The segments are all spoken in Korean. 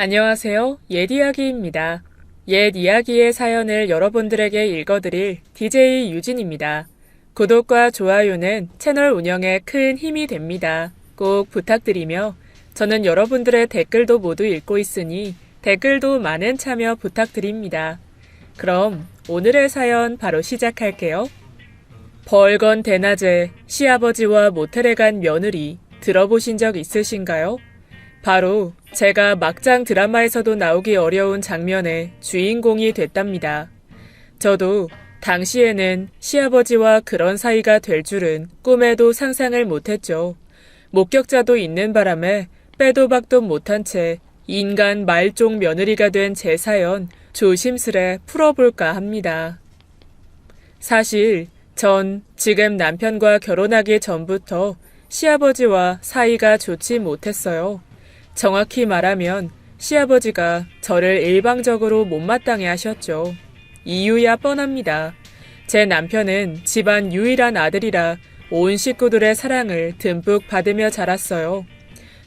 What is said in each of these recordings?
안녕하세요. 옛 이야기입니다. 옛 이야기의 사연을 여러분들에게 읽어드릴 DJ 유진입니다. 구독과 좋아요는 채널 운영에 큰 힘이 됩니다. 꼭 부탁드리며 저는 여러분들의 댓글도 모두 읽고 있으니 댓글도 많은 참여 부탁드립니다. 그럼 오늘의 사연 바로 시작할게요. 벌건 대낮에 시아버지와 모텔에 간 며느리 들어보신 적 있으신가요? 바로 제가 막장 드라마에서도 나오기 어려운 장면의 주인공이 됐답니다. 저도 당시에는 시아버지와 그런 사이가 될 줄은 꿈에도 상상을 못했죠. 목격자도 있는 바람에 빼도 박도 못한 채 인간 말종 며느리가 된 제 사연 조심스레 풀어볼까 합니다. 사실 전 지금 남편과 결혼하기 전부터 시아버지와 사이가 좋지 못했어요. 정확히 말하면 시아버지가 저를 일방적으로 못마땅해 하셨죠. 이유야 뻔합니다. 제 남편은 집안 유일한 아들이라 온 식구들의 사랑을 듬뿍 받으며 자랐어요.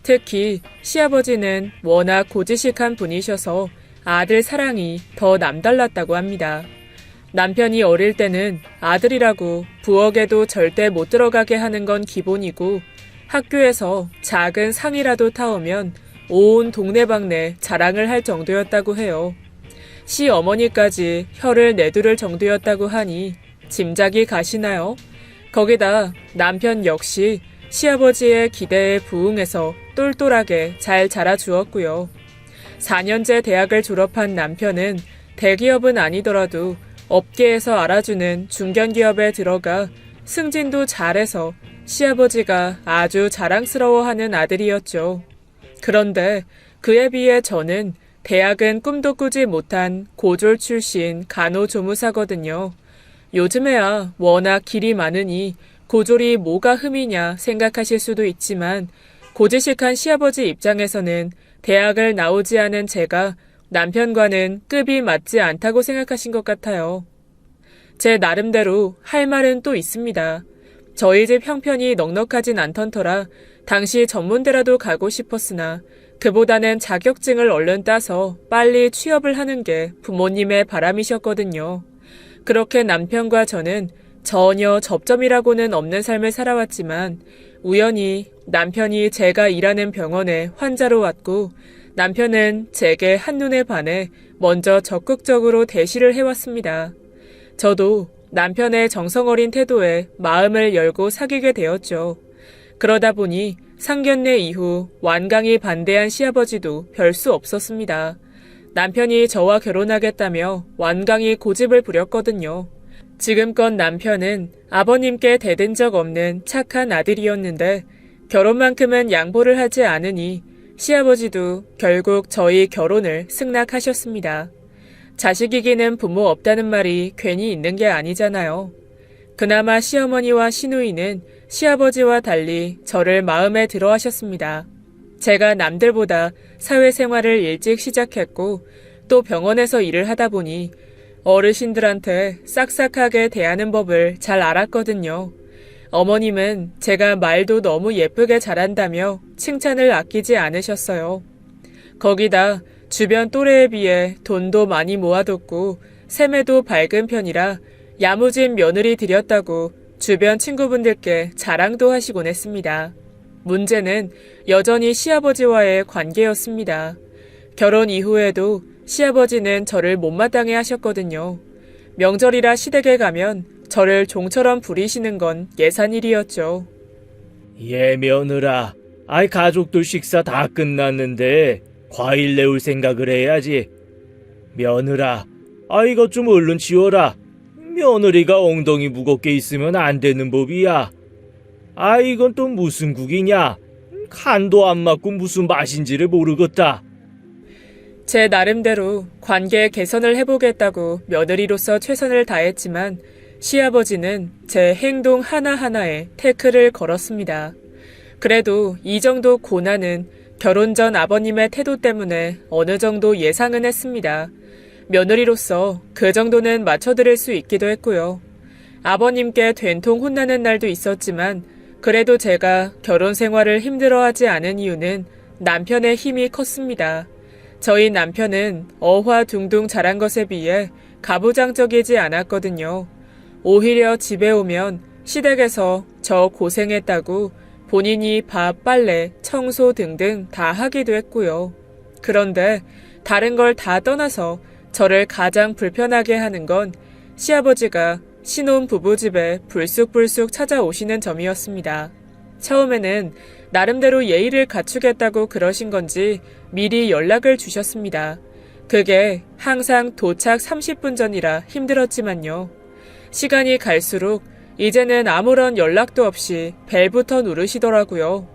특히 시아버지는 워낙 고지식한 분이셔서 아들 사랑이 더 남달랐다고 합니다. 남편이 어릴 때는 아들이라고 부엌에도 절대 못 들어가게 하는 건 기본이고 학교에서 작은 상이라도 타오면 온 동네방네 자랑을 할 정도였다고 해요. 시어머니까지 혀를 내두를 정도였다고 하니 짐작이 가시나요? 거기다 남편 역시 시아버지의 기대에 부응해서 똘똘하게 잘 자라주었고요. 4년제 대학을 졸업한 남편은 대기업은 아니더라도 업계에서 알아주는 중견기업에 들어가 승진도 잘해서 시아버지가 아주 자랑스러워하는 아들이었죠. 그런데 그에 비해 저는 대학은 꿈도 꾸지 못한 고졸 출신 간호조무사거든요. 요즘에야 워낙 길이 많으니 고졸이 뭐가 흠이냐 생각하실 수도 있지만 고지식한 시아버지 입장에서는 대학을 나오지 않은 제가 남편과는 급이 맞지 않다고 생각하신 것 같아요. 제 나름대로 할 말은 또 있습니다. 저희 집 형편이 넉넉하진 않던 터라 당시 전문대라도 가고 싶었으나 그보다는 자격증을 얼른 따서 빨리 취업을 하는 게 부모님의 바람이셨거든요. 그렇게 남편과 저는 전혀 접점이라고는 없는 삶을 살아왔지만 우연히 남편이 제가 일하는 병원에 환자로 왔고 남편은 제게 한눈에 반해 먼저 적극적으로 대시를 해왔습니다. 저도 남편의 정성어린 태도에 마음을 열고 사귀게 되었죠. 그러다 보니 상견례 이후 완강히 반대한 시아버지도 별 수 없었습니다. 남편이 저와 결혼하겠다며 완강히 고집을 부렸거든요. 지금껏 남편은 아버님께 대든 적 없는 착한 아들이었는데 결혼만큼은 양보를 하지 않으니 시아버지도 결국 저희 결혼을 승낙하셨습니다. 자식 이기는 부모 없다는 말이 괜히 있는 게 아니잖아요. 그나마 시어머니와 시누이는 시아버지와 달리 저를 마음에 들어 하셨습니다. 제가 남들보다 사회생활을 일찍 시작했고 또 병원에서 일을 하다 보니 어르신들한테 싹싹하게 대하는 법을 잘 알았거든요. 어머님은 제가 말도 너무 예쁘게 잘한다며 칭찬을 아끼지 않으셨어요. 거기다 주변 또래에 비해 돈도 많이 모아뒀고 세매도 밝은 편이라 야무진 며느리 들였다고 주변 친구분들께 자랑도 하시곤 했습니다. 문제는 여전히 시아버지와의 관계였습니다. 결혼 이후에도 시아버지는 저를 못마땅해 하셨거든요. 명절이라 시댁에 가면 저를 종처럼 부리시는 건 예산일이었죠. 예, 며느라. 가족들 식사 다 끝났는데 과일 내올 생각을 해야지. 며느라, 이것 좀 얼른 치워라. 며느리가 엉덩이 무겁게 있으면 안 되는 법이야. 이건 또 무슨 국이냐? 간도 안 맞고 무슨 맛인지를 모르겠다. 제 나름대로 관계 개선을 해보겠다고 며느리로서 최선을 다했지만 시아버지는 제 행동 하나하나에 태클을 걸었습니다. 그래도 이 정도 고난은 결혼 전 아버님의 태도 때문에 어느 정도 예상은 했습니다. 며느리로서 그 정도는 맞춰드릴 수 있기도 했고요. 아버님께 된통 혼나는 날도 있었지만 그래도 제가 결혼 생활을 힘들어하지 않은 이유는 남편의 힘이 컸습니다. 저희 남편은 어화둥둥 자란 것에 비해 가부장적이지 않았거든요. 오히려 집에 오면 시댁에서 저 고생했다고 본인이 밥, 빨래, 청소 등등 다 하기도 했고요. 그런데 다른 걸 다 떠나서 저를 가장 불편하게 하는 건 시아버지가 신혼 부부집에 불쑥불쑥 찾아오시는 점이었습니다. 처음에는 나름대로 예의를 갖추겠다고 그러신 건지 미리 연락을 주셨습니다. 그게 항상 도착 30분 전이라 힘들었지만요. 시간이 갈수록 이제는 아무런 연락도 없이 벨부터 누르시더라고요.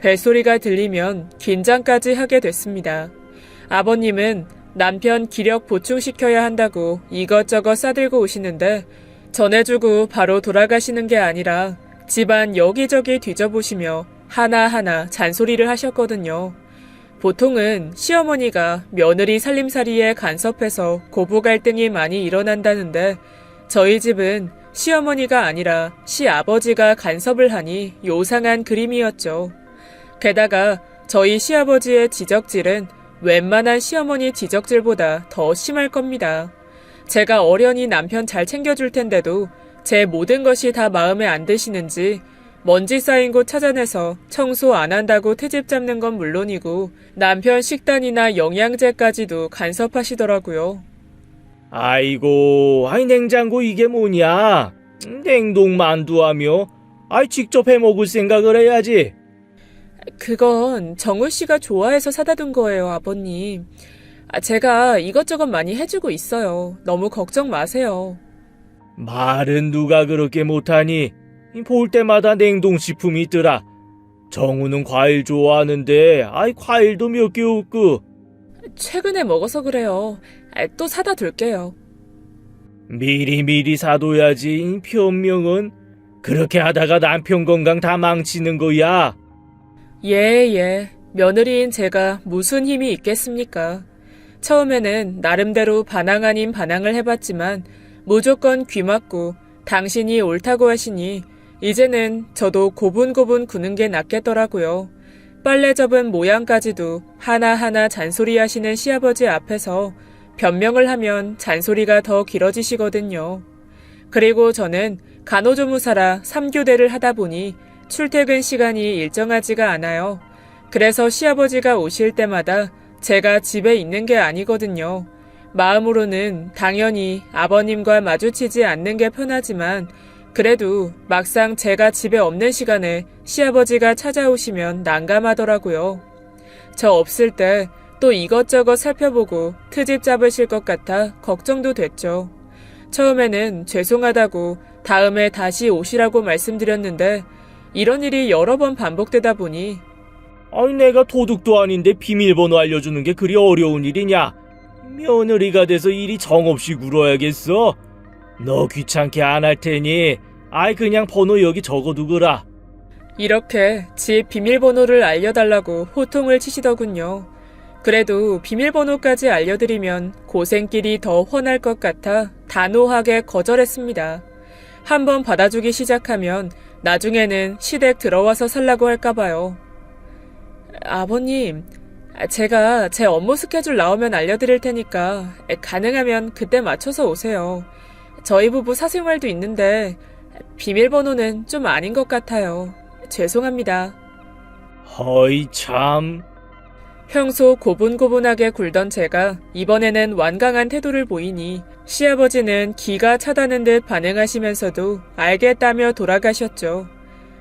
벨소리가 들리면 긴장까지 하게 됐습니다. 아버님은 남편 기력 보충시켜야 한다고 이것저것 싸들고 오시는데 전해주고 바로 돌아가시는 게 아니라 집안 여기저기 뒤져보시며 하나하나 잔소리를 하셨거든요. 보통은 시어머니가 며느리 살림살이에 간섭해서 고부 갈등이 많이 일어난다는데 저희 집은 시어머니가 아니라 시아버지가 간섭을 하니 요상한 그림이었죠. 게다가 저희 시아버지의 지적질은 웬만한 시어머니 지적질보다 더 심할 겁니다. 제가 어련히 남편 잘 챙겨줄 텐데도 제 모든 것이 다 마음에 안 드시는지 먼지 쌓인 곳 찾아내서 청소 안 한다고 트집 잡는 건 물론이고 남편 식단이나 영양제까지도 간섭하시더라고요. 아이고, 냉장고 이게 뭐냐? 냉동 만두하며, 직접 해 먹을 생각을 해야지. 그건 정우 씨가 좋아해서 사다 둔 거예요, 아버님. 제가 이것저것 많이 해주고 있어요. 너무 걱정 마세요. 말은 누가 그렇게 못하니? 볼 때마다 냉동식품이 있더라. 정우는 과일 좋아하는데, 과일도 몇 개 없고. 최근에 먹어서 그래요. 또 사다 둘게요. 미리미리 사둬야지. 변명은 그렇게 하다가 남편 건강 다 망치는 거야. 예. 며느리인 제가 무슨 힘이 있겠습니까? 처음에는 나름대로 반항 아닌 반항을 해봤지만 무조건 귀 막고 당신이 옳다고 하시니 이제는 저도 고분고분 구는 게 낫겠더라고요. 빨래 접은 모양까지도 하나하나 잔소리하시는 시아버지 앞에서 변명을 하면 잔소리가 더 길어지시거든요. 그리고 저는 간호조무사라 3교대를 하다 보니 출퇴근 시간이 일정하지가 않아요. 그래서 시아버지가 오실 때마다 제가 집에 있는 게 아니거든요. 마음으로는 당연히 아버님과 마주치지 않는 게 편하지만 그래도 막상 제가 집에 없는 시간에 시아버지가 찾아오시면 난감하더라고요. 저 없을 때 또 이것저것 살펴보고 트집 잡으실 것 같아 걱정도 됐죠. 처음에는 죄송하다고 다음에 다시 오시라고 말씀드렸는데 이런 일이 여러 번 반복되다 보니 내가 도둑도 아닌데 비밀번호 알려주는 게 그리 어려운 일이냐? 며느리가 돼서 일이 정없이 굴어야겠어? 너 귀찮게 안 할 테니 그냥 번호 여기 적어두거라. 이렇게 집 비밀번호를 알려달라고 호통을 치시더군요. 그래도 비밀번호까지 알려드리면 고생길이 더 훤할 것 같아 단호하게 거절했습니다. 한번 받아주기 시작하면 나중에는 시댁 들어와서 살라고 할까봐요. 아버님, 제가 제 업무 스케줄 나오면 알려드릴 테니까 가능하면 그때 맞춰서 오세요. 저희 부부 사생활도 있는데 비밀번호는 좀 아닌 것 같아요. 죄송합니다. 허이 참. 평소 고분고분하게 굴던 제가 이번에는 완강한 태도를 보이니 시아버지는 기가 차다는 듯 반응하시면서도 알겠다며 돌아가셨죠.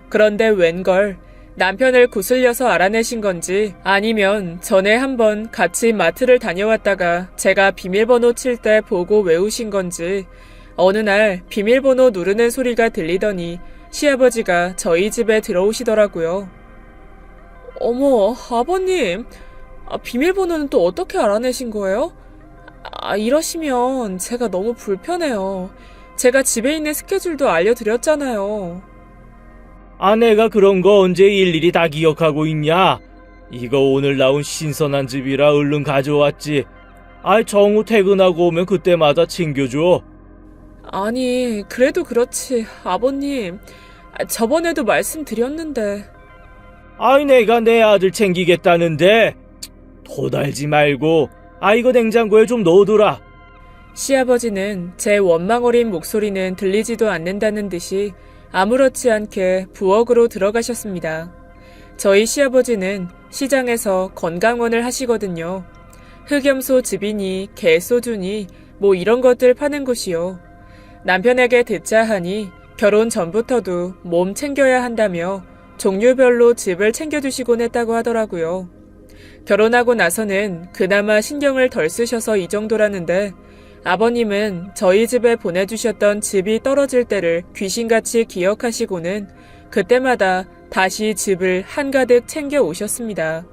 그런데 웬걸 남편을 구슬려서 알아내신 건지 아니면 전에 한번 같이 마트를 다녀왔다가 제가 비밀번호 칠 때 보고 외우신 건지 어느 날 비밀번호 누르는 소리가 들리더니 시아버지가 저희 집에 들어오시더라고요. 어머, 아버님, 비밀번호는 또 어떻게 알아내신 거예요? 이러시면 제가 너무 불편해요. 제가 집에 있는 스케줄도 알려드렸잖아요. 아내가 그런 거 언제 일일이 다 기억하고 있냐? 이거 오늘 나온 신선한 즙이라 얼른 가져왔지. 정우 퇴근하고 오면 그때마다 챙겨줘. 아니, 그래도 그렇지, 아버님. 저번에도 말씀드렸는데. 내가 내 아들 챙기겠다는데. 토달지 말고 이거 냉장고에 좀 넣어둬라. 시아버지는 제 원망 어린 목소리는 들리지도 않는다는 듯이 아무렇지 않게 부엌으로 들어가셨습니다. 저희 시아버지는 시장에서 건강원을 하시거든요. 흑염소 즙이니 개소주니 뭐 이런 것들 파는 곳이요. 남편에게 듣자 하니 결혼 전부터도 몸 챙겨야 한다며 종류별로 즙을 챙겨주시곤 했다고 하더라고요. 결혼하고 나서는 그나마 신경을 덜 쓰셔서 이 정도라는데 아버님은 저희 집에 보내주셨던 즙이 떨어질 때를 귀신같이 기억하시고는 그때마다 다시 즙을 한가득 챙겨 오셨습니다.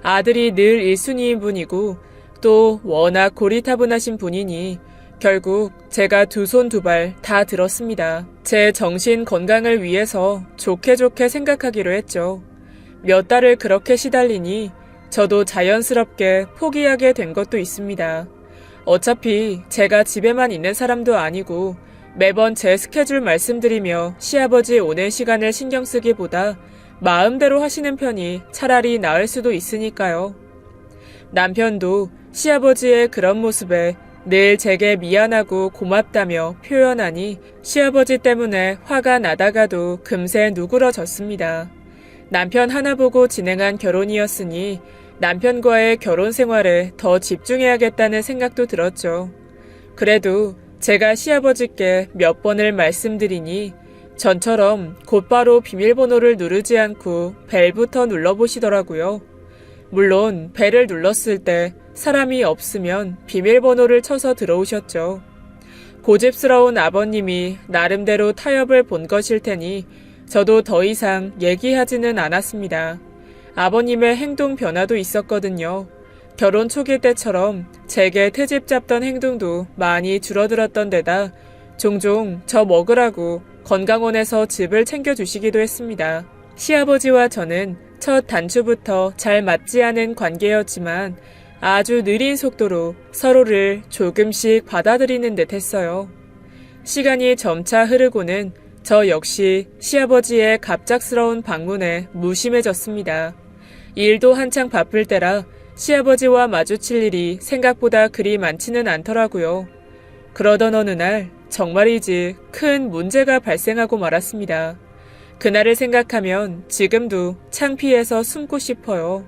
아들이 늘 1순위인 분이고 또 워낙 고리타분하신 분이니 결국 제가 두 손 두 발 다 들었습니다. 제 정신 건강을 위해서 좋게 생각하기로 했죠. 몇 달을 그렇게 시달리니 저도 자연스럽게 포기하게 된 것도 있습니다. 어차피 제가 집에만 있는 사람도 아니고 매번 제 스케줄 말씀드리며 시아버지 오는 시간을 신경 쓰기보다 마음대로 하시는 편이 차라리 나을 수도 있으니까요. 남편도 시아버지의 그런 모습에 늘 제게 미안하고 고맙다며 표현하니 시아버지 때문에 화가 나다가도 금세 누그러졌습니다. 남편 하나 보고 진행한 결혼이었으니 남편과의 결혼 생활에 더 집중해야겠다는 생각도 들었죠. 그래도 제가 시아버지께 몇 번을 말씀드리니 전처럼 곧바로 비밀번호를 누르지 않고 벨부터 눌러보시더라고요. 물론 벨을 눌렀을 때 사람이 없으면 비밀번호를 쳐서 들어오셨죠. 고집스러운 아버님이 나름대로 타협을 본 것일 테니 저도 더 이상 얘기하지는 않았습니다. 아버님의 행동 변화도 있었거든요. 결혼 초기 때처럼 제게 트집 잡던 행동도 많이 줄어들었던 데다 종종 저 먹으라고 건강원에서 즙을 챙겨주시기도 했습니다. 시아버지와 저는 첫 단추부터 잘 맞지 않은 관계였지만 아주 느린 속도로 서로를 조금씩 받아들이는 듯 했어요. 시간이 점차 흐르고는 저 역시 시아버지의 갑작스러운 방문에 무심해졌습니다. 일도 한창 바쁠 때라 시아버지와 마주칠 일이 생각보다 그리 많지는 않더라고요. 그러던 어느 날 정말이지 큰 문제가 발생하고 말았습니다. 그날을 생각하면 지금도 창피해서 숨고 싶어요.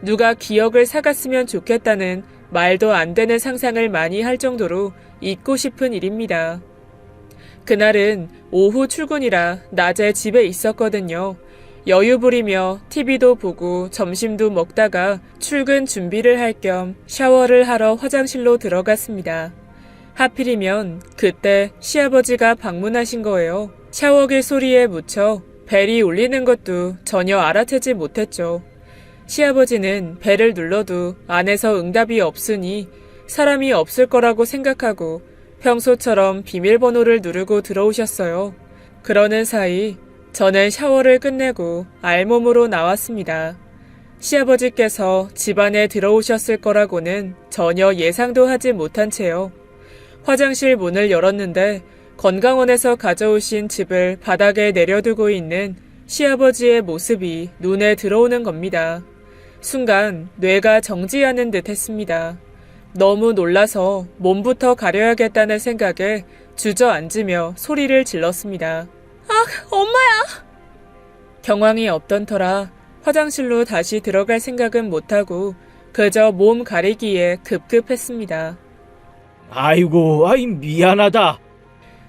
누가 기억을 사갔으면 좋겠다는 말도 안 되는 상상을 많이 할 정도로 잊고 싶은 일입니다. 그날은 오후 출근이라 낮에 집에 있었거든요. 여유 부리며 TV도 보고 점심도 먹다가 출근 준비를 할 겸 샤워를 하러 화장실로 들어갔습니다. 하필이면 그때 시아버지가 방문하신 거예요. 샤워기 소리에 묻혀 벨이 울리는 것도 전혀 알아채지 못했죠. 시아버지는 벨을 눌러도 안에서 응답이 없으니 사람이 없을 거라고 생각하고 평소처럼 비밀번호를 누르고 들어오셨어요. 그러는 사이 저는 샤워를 끝내고 알몸으로 나왔습니다. 시아버지께서 집안에 들어오셨을 거라고는 전혀 예상도 하지 못한 채요. 화장실 문을 열었는데 건강원에서 가져오신 즙을 바닥에 내려두고 있는 시아버지의 모습이 눈에 들어오는 겁니다. 순간 뇌가 정지하는 듯 했습니다. 너무 놀라서 몸부터 가려야겠다는 생각에 주저앉으며 소리를 질렀습니다. 아, 엄마야! 경황이 없던 터라 화장실로 다시 들어갈 생각은 못하고 그저 몸 가리기에 급급했습니다. 아이고, 미안하다.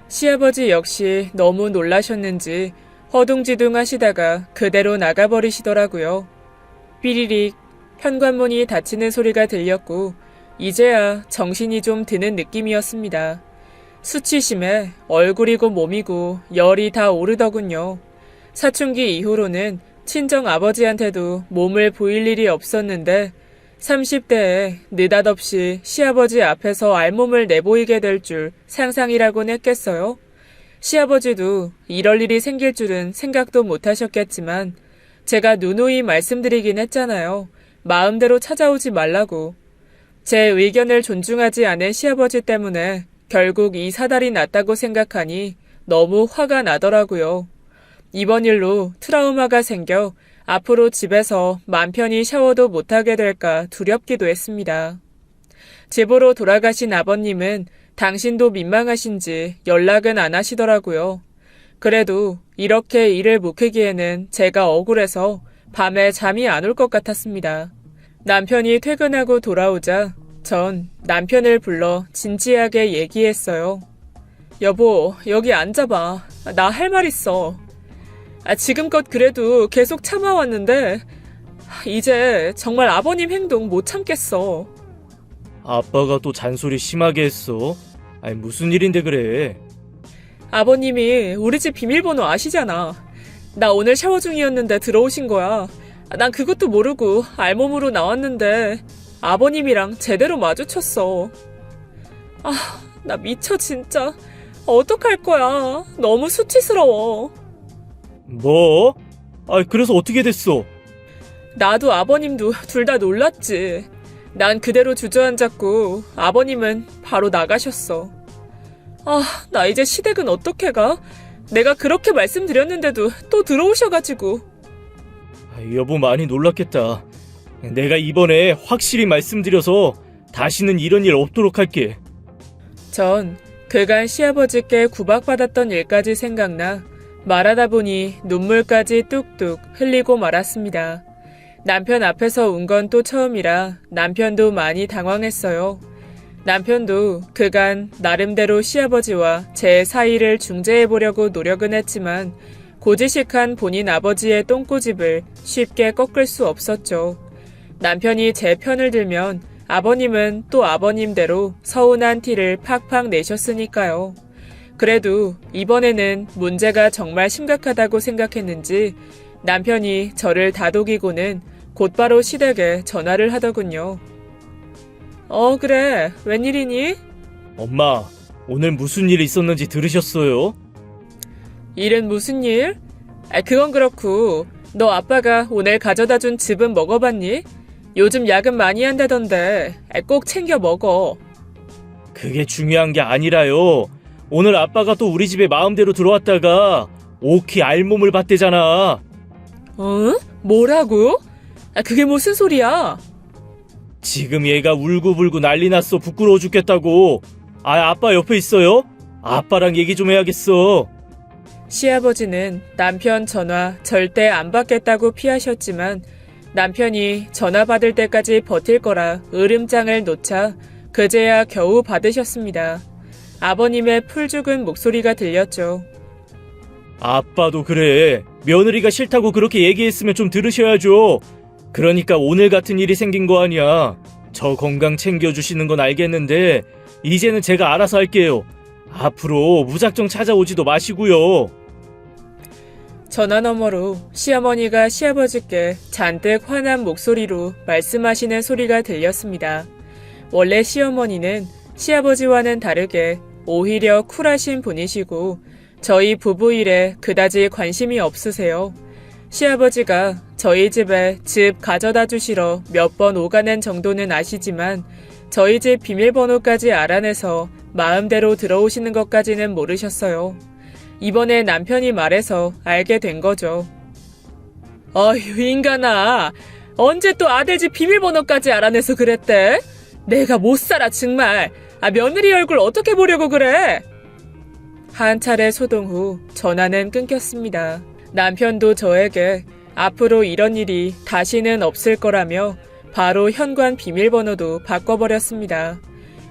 시아버지 역시 너무 놀라셨는지 허둥지둥 하시다가 그대로 나가버리시더라고요. 삐리릭 현관문이 닫히는 소리가 들렸고 이제야 정신이 좀 드는 느낌이었습니다. 수치심에 얼굴이고 몸이고 열이 다 오르더군요. 사춘기 이후로는 친정 아버지한테도 몸을 보일 일이 없었는데 30대에 느닷없이 시아버지 앞에서 알몸을 내보이게 될 줄 상상이라곤 했겠어요? 시아버지도 이럴 일이 생길 줄은 생각도 못 하셨겠지만 제가 누누이 말씀드리긴 했잖아요. 마음대로 찾아오지 말라고. 제 의견을 존중하지 않은 시아버지 때문에 결국 이 사달이 났다고 생각하니 너무 화가 나더라고요. 이번 일로 트라우마가 생겨 앞으로 집에서 맘 편히 샤워도 못하게 될까 두렵기도 했습니다. 집으로 돌아가신 아버님은 당신도 민망하신지 연락은 안 하시더라고요. 그래도 이렇게 일을 묵히기에는 제가 억울해서 밤에 잠이 안 올 것 같았습니다. 남편이 퇴근하고 돌아오자 전 남편을 불러 진지하게 얘기했어요. 여보, 여기 앉아봐. 나 할 말 있어. 지금껏 그래도 계속 참아왔는데 이제 정말 아버님 행동 못 참겠어. 아빠가 또 잔소리 심하게 했어. 아니, 무슨 일인데 그래? 아버님이 우리 집 비밀번호 아시잖아. 나 오늘 샤워 중이었는데 들어오신 거야. 난 그것도 모르고 알몸으로 나왔는데 아버님이랑 제대로 마주쳤어. 나 미쳐 진짜. 어떡할 거야. 너무 수치스러워. 뭐? 그래서 어떻게 됐어? 나도 아버님도 둘 다 놀랐지. 난 그대로 주저앉았고 아버님은 바로 나가셨어. 나 이제 시댁은 어떻게 가? 내가 그렇게 말씀드렸는데도 또 들어오셔가지고. 여보 많이 놀랐겠다. 내가 이번에 확실히 말씀드려서 다시는 이런 일 없도록 할게. 전 그간 시아버지께 구박받았던 일까지 생각나 말하다 보니 눈물까지 뚝뚝 흘리고 말았습니다. 남편 앞에서 운 건 또 처음이라 남편도 많이 당황했어요. 남편도 그간 나름대로 시아버지와 제 사이를 중재해보려고 노력은 했지만 고지식한 본인 아버지의 똥꼬집을 쉽게 꺾을 수 없었죠. 남편이 제 편을 들면 아버님은 또 아버님대로 서운한 티를 팍팍 내셨으니까요. 그래도 이번에는 문제가 정말 심각하다고 생각했는지 남편이 저를 다독이고는 곧바로 시댁에 전화를 하더군요. 그래. 웬일이니? 엄마, 오늘 무슨 일 있었는지 들으셨어요? 일은 무슨 일? 그건 그렇고 너 아빠가 오늘 가져다 준 즙은 먹어봤니? 요즘 야근 많이 한다던데 꼭 챙겨 먹어. 그게 중요한 게 아니라요. 오늘 아빠가 또 우리 집에 마음대로 들어왔다가 오키 알몸을 봤대잖아. 뭐라고? 그게 무슨 소리야? 지금 얘가 울고불고 난리 났어. 부끄러워 죽겠다고. 아빠 옆에 있어요? 아빠랑 얘기 좀 해야겠어. 시아버지는 남편 전화 절대 안 받겠다고 피하셨지만 남편이 전화 받을 때까지 버틸 거라 으름장을 놓자 그제야 겨우 받으셨습니다. 아버님의 풀죽은 목소리가 들렸죠. 아빠도 그래. 며느리가 싫다고 그렇게 얘기했으면 좀 들으셔야죠. 그러니까 오늘 같은 일이 생긴 거 아니야. 저 건강 챙겨주시는 건 알겠는데 이제는 제가 알아서 할게요. 앞으로 무작정 찾아오지도 마시고요. 전화 너머로 시어머니가 시아버지께 잔뜩 화난 목소리로 말씀하시는 소리가 들렸습니다. 원래 시어머니는 시아버지와는 다르게 오히려 쿨하신 분이시고 저희 부부 일에 그다지 관심이 없으세요. 시아버지가 저희 집에 즙 가져다 주시러 몇 번 오가는 정도는 아시지만 저희 집 비밀번호까지 알아내서 마음대로 들어오시는 것까지는 모르셨어요. 이번에 남편이 말해서 알게 된 거죠. 어휴 인간아, 언제 또 아들 집 비밀번호까지 알아내서 그랬대? 내가 못 살아 정말. 며느리 얼굴 어떻게 보려고 그래? 한 차례 소동 후 전화는 끊겼습니다. 남편도 저에게 앞으로 이런 일이 다시는 없을 거라며 바로 현관 비밀번호도 바꿔버렸습니다.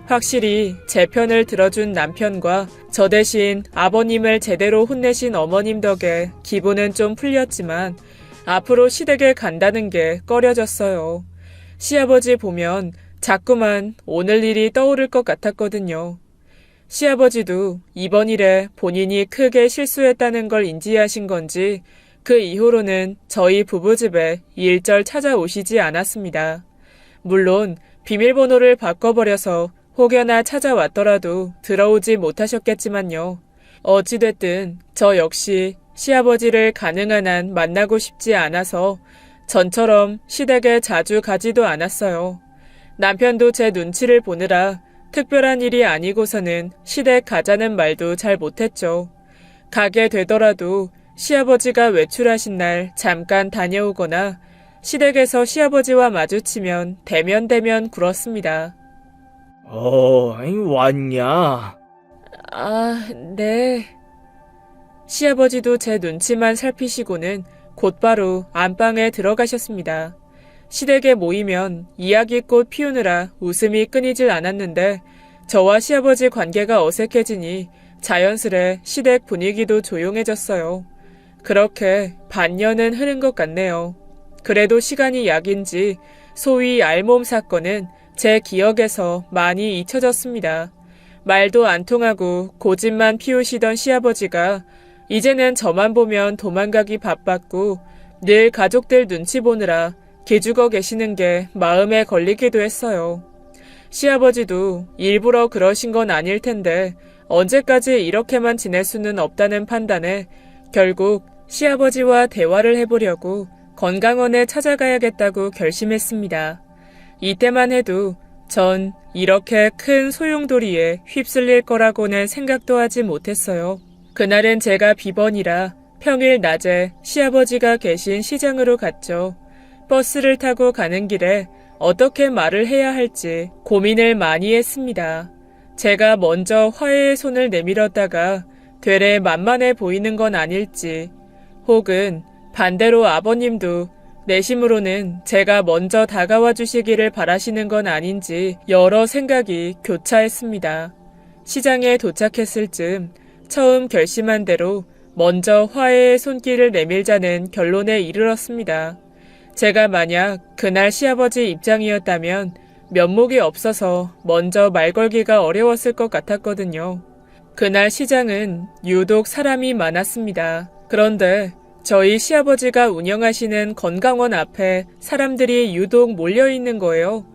확실히 제 편을 들어준 남편과 저 대신 아버님을 제대로 혼내신 어머님 덕에 기분은 좀 풀렸지만 앞으로 시댁에 간다는 게 꺼려졌어요. 시아버지 보면 자꾸만 오늘 일이 떠오를 것 같았거든요. 시아버지도 이번 일에 본인이 크게 실수했다는 걸 인지하신 건지 그 이후로는 저희 부부집에 일절 찾아오시지 않았습니다. 물론 비밀번호를 바꿔버려서 혹여나 찾아왔더라도 들어오지 못하셨겠지만요. 어찌됐든 저 역시 시아버지를 가능한 한 만나고 싶지 않아서 전처럼 시댁에 자주 가지도 않았어요. 남편도 제 눈치를 보느라 특별한 일이 아니고서는 시댁 가자는 말도 잘 못했죠. 가게 되더라도 시아버지가 외출하신 날 잠깐 다녀오거나 시댁에서 시아버지와 마주치면 대면대면 굴었습니다. 아이, 왔냐? 아, 네. 시아버지도 제 눈치만 살피시고는 곧바로 안방에 들어가셨습니다. 시댁에 모이면 이야기꽃 피우느라 웃음이 끊이질 않았는데 저와 시아버지 관계가 어색해지니 자연스레 시댁 분위기도 조용해졌어요. 그렇게 반년은 흐른 것 같네요. 그래도 시간이 약인지 소위 알몸 사건은 제 기억에서 많이 잊혀졌습니다. 말도 안 통하고 고집만 피우시던 시아버지가 이제는 저만 보면 도망가기 바빴고 늘 가족들 눈치 보느라 기죽어 계시는 게 마음에 걸리기도 했어요. 시아버지도 일부러 그러신 건 아닐 텐데 언제까지 이렇게만 지낼 수는 없다는 판단에 결국 시아버지와 대화를 해보려고 건강원에 찾아가야겠다고 결심했습니다. 이때만 해도 전 이렇게 큰 소용돌이에 휩쓸릴 거라고는 생각도 하지 못했어요. 그날은 제가 비번이라 평일 낮에 시아버지가 계신 시장으로 갔죠. 버스를 타고 가는 길에 어떻게 말을 해야 할지 고민을 많이 했습니다. 제가 먼저 화해의 손을 내밀었다가 되레 만만해 보이는 건 아닐지, 혹은 반대로 아버님도 내심으로는 제가 먼저 다가와 주시기를 바라시는 건 아닌지 여러 생각이 교차했습니다. 시장에 도착했을 즈음 처음 결심한 대로 먼저 화해의 손길을 내밀자는 결론에 이르렀습니다. 제가 만약 그날 시아버지 입장이었다면 면목이 없어서 먼저 말 걸기가 어려웠을 것 같았거든요. 그날 시장은 유독 사람이 많았습니다. 그런데 저희 시아버지가 운영하시는 건강원 앞에 사람들이 유독 몰려있는 거예요.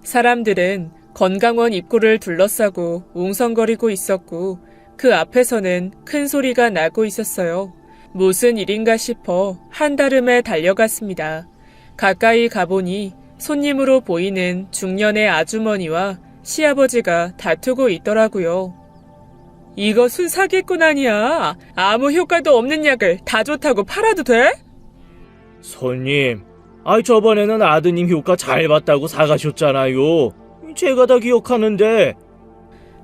사람들은 건강원 입구를 둘러싸고 웅성거리고 있었고 그 앞에서는 큰 소리가 나고 있었어요. 무슨 일인가 싶어 한달음에 달려갔습니다. 가까이 가보니 손님으로 보이는 중년의 아주머니와 시아버지가 다투고 있더라고요. 이것은 사기꾼 아니야. 아무 효과도 없는 약을 다 좋다고 팔아도 돼? 손님, 저번에는 아드님 효과 잘 봤다고 사가셨잖아요. 제가 다 기억하는데.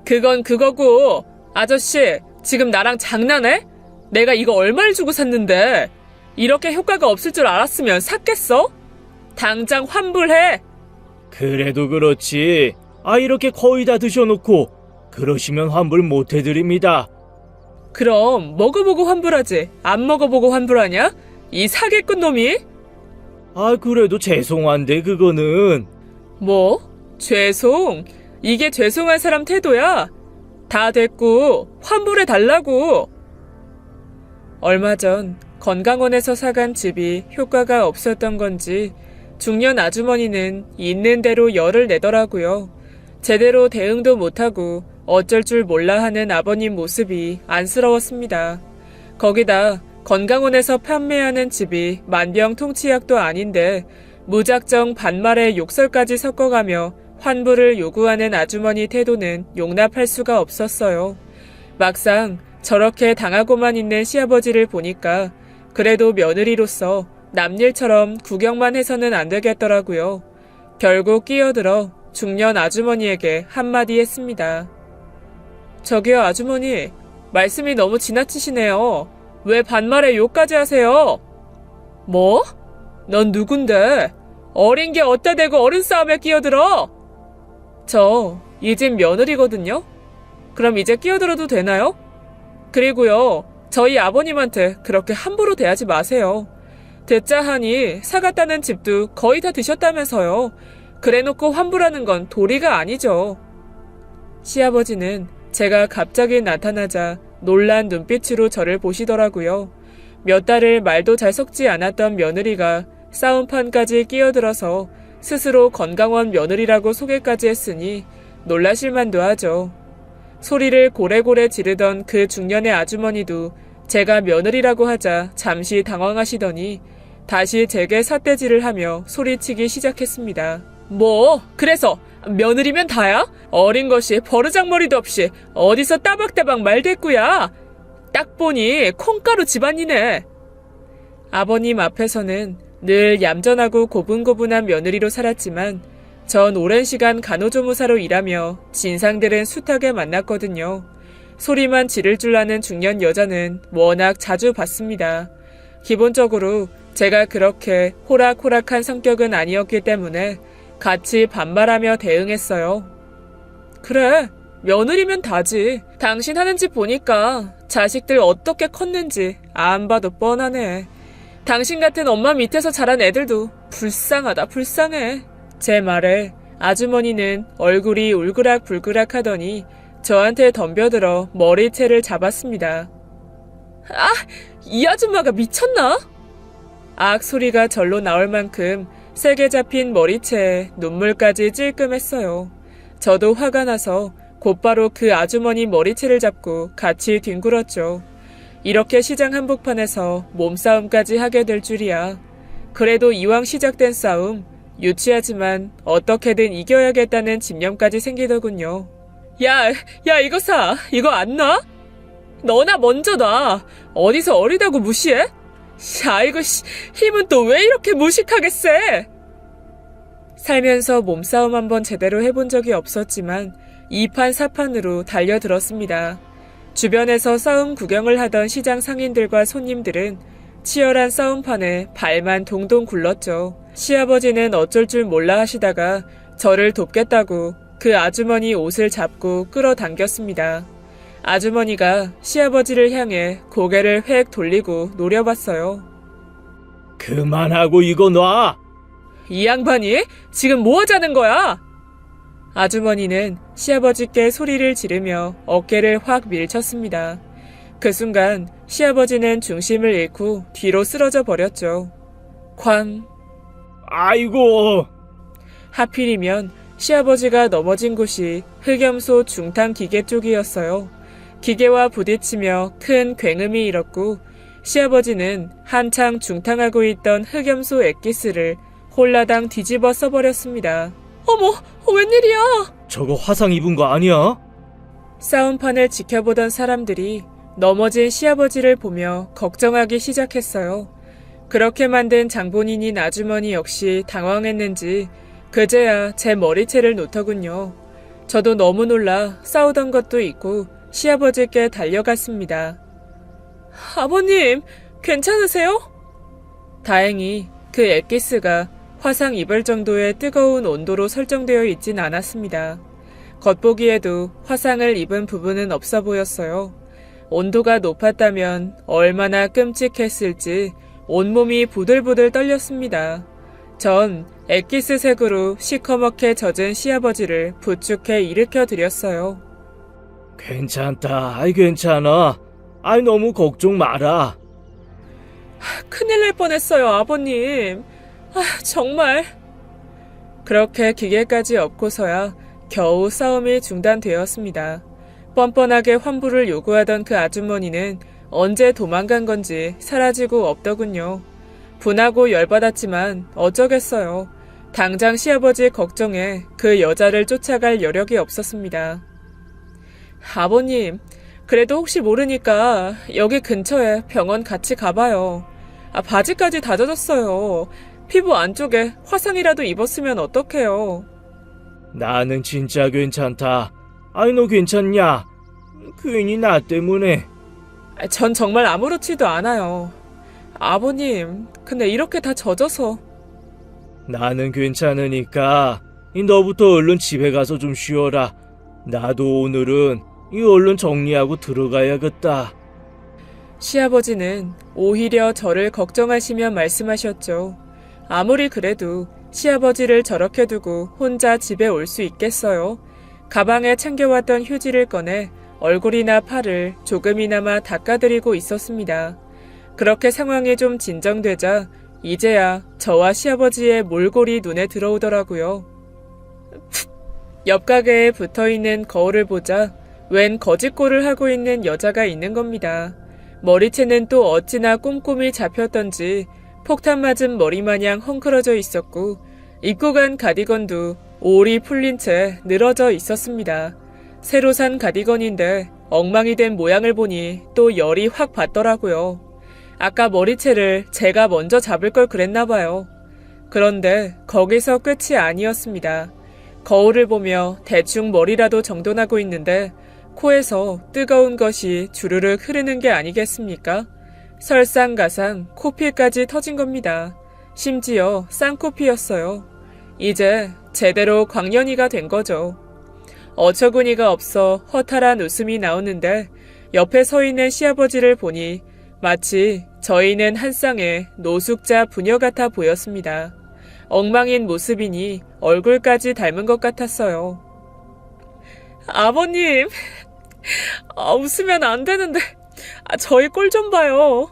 그건 그거고. 아저씨, 지금 나랑 장난해? 내가 이거 얼마를 주고 샀는데 이렇게 효과가 없을 줄 알았으면 샀겠어? 당장 환불해. 그래도 그렇지. 이렇게 거의 다 드셔놓고 그러시면 환불 못 해드립니다. 그럼 먹어보고 환불하지. 안 먹어보고 환불하냐? 이 사기꾼 놈이? 그래도 죄송한데 그거는. 뭐? 죄송? 이게 죄송한 사람 태도야? 다 됐고 환불해달라고. 얼마 전 건강원에서 사간 즙이 효과가 없었던 건지 중년 아주머니는 있는 대로 열을 내더라고요. 제대로 대응도 못하고 어쩔 줄 몰라 하는 아버님 모습이 안쓰러웠습니다. 거기다 건강원에서 판매하는 즙이 만병통치약도 아닌데 무작정 반말에 욕설까지 섞어가며 환불을 요구하는 아주머니 태도는 용납할 수가 없었어요. 막상 저렇게 당하고만 있는 시아버지를 보니까 그래도 며느리로서 남일처럼 구경만 해서는 안 되겠더라고요. 결국 끼어들어 중년 아주머니에게 한마디 했습니다. 저기요 아주머니, 말씀이 너무 지나치시네요. 왜 반말에 욕까지 하세요? 뭐? 넌 누군데? 어린 게 어따 대고 어른 싸움에 끼어들어? 저 이 집 며느리거든요? 그럼 이제 끼어들어도 되나요? 그리고요, 저희 아버님한테 그렇게 함부로 대하지 마세요. 듣자 하니 사갔다는 집도 거의 다 드셨다면서요. 그래놓고 환불하는 건 도리가 아니죠. 시아버지는 제가 갑자기 나타나자 놀란 눈빛으로 저를 보시더라고요. 몇 달을 말도 잘 섞지 않았던 며느리가 싸움판까지 끼어들어서 스스로 건강원 며느리라고 소개까지 했으니 놀라실 만도 하죠. 소리를 고래고래 지르던 그 중년의 아주머니도 제가 며느리라고 하자 잠시 당황하시더니 다시 제게 삿대질을 하며 소리치기 시작했습니다. 뭐? 그래서 며느리면 다야? 어린 것이 버르장머리도 없이 어디서 따박따박 말대꾸야? 딱 보니 콩가루 집안이네. 아버님 앞에서는 늘 얌전하고 고분고분한 며느리로 살았지만 전 오랜 시간 간호조무사로 일하며 진상들은 숱하게 만났거든요. 소리만 지를 줄 아는 중년 여자는 워낙 자주 봤습니다. 기본적으로 제가 그렇게 호락호락한 성격은 아니었기 때문에 같이 반말하며 대응했어요. 그래, 며느리면 다지. 당신 하는 짓 보니까 자식들 어떻게 컸는지 안 봐도 뻔하네. 당신 같은 엄마 밑에서 자란 애들도 불쌍하다 불쌍해. 제 말에 아주머니는 얼굴이 울그락불그락 하더니 저한테 덤벼들어 머리채를 잡았습니다. 아, 이 아줌마가 미쳤나? 악 소리가 절로 나올 만큼 세게 잡힌 머리채에 눈물까지 찔끔했어요. 저도 화가 나서 곧바로 그 아주머니 머리채를 잡고 같이 뒹굴었죠. 이렇게 시장 한복판에서 몸싸움까지 하게 될 줄이야. 그래도 이왕 시작된 싸움, 유치하지만 어떻게든 이겨야겠다는 집념까지 생기더군요. 야, 이거 사. 이거 안 놔? 너나 먼저 놔. 어디서 어리다고 무시해? 아이고, 힘은 또 왜 이렇게 무식하게 세? 살면서 몸싸움 한번 제대로 해본 적이 없었지만 2판 4판으로 달려들었습니다. 주변에서 싸움 구경을 하던 시장 상인들과 손님들은 치열한 싸움판에 발만 동동 굴렀죠. 시아버지는 어쩔 줄 몰라 하시다가 저를 돕겠다고 그 아주머니 옷을 잡고 끌어당겼습니다. 아주머니가 시아버지를 향해 고개를 획 돌리고 노려봤어요. 그만하고 이거 놔! 이 양반이 지금 뭐 하자는 거야? 아주머니는 시아버지께 소리를 지르며 어깨를 확 밀쳤습니다. 그 순간 시아버지는 중심을 잃고 뒤로 쓰러져 버렸죠. 쾅! 아이고! 하필이면 시아버지가 넘어진 곳이 흑염소 중탕 기계 쪽이었어요. 기계와 부딪히며 큰 굉음이 일었고 시아버지는 한창 중탕하고 있던 흑염소 엑기스를 홀라당 뒤집어 써버렸습니다. 어머, 웬일이야? 저거 화상 입은 거 아니야? 싸움판을 지켜보던 사람들이 넘어진 시아버지를 보며 걱정하기 시작했어요. 그렇게 만든 장본인인 아주머니 역시 당황했는지 그제야 제 머리채를 놓더군요. 저도 너무 놀라 싸우던 것도 있고 시아버지께 달려갔습니다. 아버님, 괜찮으세요? 다행히 그 엑기스가 화상 입을 정도의 뜨거운 온도로 설정되어 있진 않았습니다. 겉보기에도 화상을 입은 부분은 없어 보였어요. 온도가 높았다면 얼마나 끔찍했을지 온몸이 부들부들 떨렸습니다. 전 엑기스 색으로 시커멓게 젖은 시아버지를 부축해 일으켜 드렸어요. 괜찮다. 아이 괜찮아. 아이 너무 걱정 마라. 큰일 날 뻔했어요, 아버님. 정말. 그렇게 기계까지 엎고서야 겨우 싸움이 중단되었습니다. 뻔뻔하게 환불을 요구하던 그 아주머니는 언제 도망간 건지 사라지고 없더군요. 분하고 열받았지만 어쩌겠어요. 당장 시아버지 걱정에 그 여자를 쫓아갈 여력이 없었습니다. 아버님, 그래도 혹시 모르니까 여기 근처에 병원 같이 가봐요. 바지까지 다 젖었어요. 피부 안쪽에 화상이라도 입었으면 어떡해요. 나는 진짜 괜찮다. 아이 너 괜찮냐? 괜히 나 때문에. 전 정말 아무렇지도 않아요. 아버님, 근데 이렇게 다 젖어서. 나는 괜찮으니까 너부터 얼른 집에 가서 좀 쉬어라. 나도 오늘은 얼른 정리하고 들어가야겠다. 시아버지는 오히려 저를 걱정하시며 말씀하셨죠. 아무리 그래도 시아버지를 저렇게 두고 혼자 집에 올 수 있겠어요? 가방에 챙겨왔던 휴지를 꺼내 얼굴이나 팔을 조금이나마 닦아드리고 있었습니다. 그렇게 상황이 좀 진정되자 이제야 저와 시아버지의 몰골이 눈에 들어오더라고요. 옆 가게에 붙어있는 거울을 보자 웬 거짓골을 하고 있는 여자가 있는 겁니다. 머리채는 또 어찌나 꼼꼼히 잡혔던지 폭탄 맞은 머리마냥 헝클어져 있었고 입고 간 가디건도 올이 풀린 채 늘어져 있었습니다. 새로 산 가디건인데 엉망이 된 모양을 보니 또 열이 확 받더라고요. 아까 머리채를 제가 먼저 잡을 걸 그랬나 봐요. 그런데 거기서 끝이 아니었습니다. 거울을 보며 대충 머리라도 정돈하고 있는데 코에서 뜨거운 것이 주르륵 흐르는 게 아니겠습니까? 설상가상 코피까지 터진 겁니다. 심지어 쌍코피였어요. 이제 제대로 광년이가 된 거죠. 어처구니가 없어 허탈한 웃음이 나오는데 옆에 서 있는 시아버지를 보니 마치 저희는 한 쌍의 노숙자 부녀 같아 보였습니다. 엉망인 모습이니 얼굴까지 닮은 것 같았어요. 아버님, 웃으면 안 되는데 저희 꼴 좀 봐요.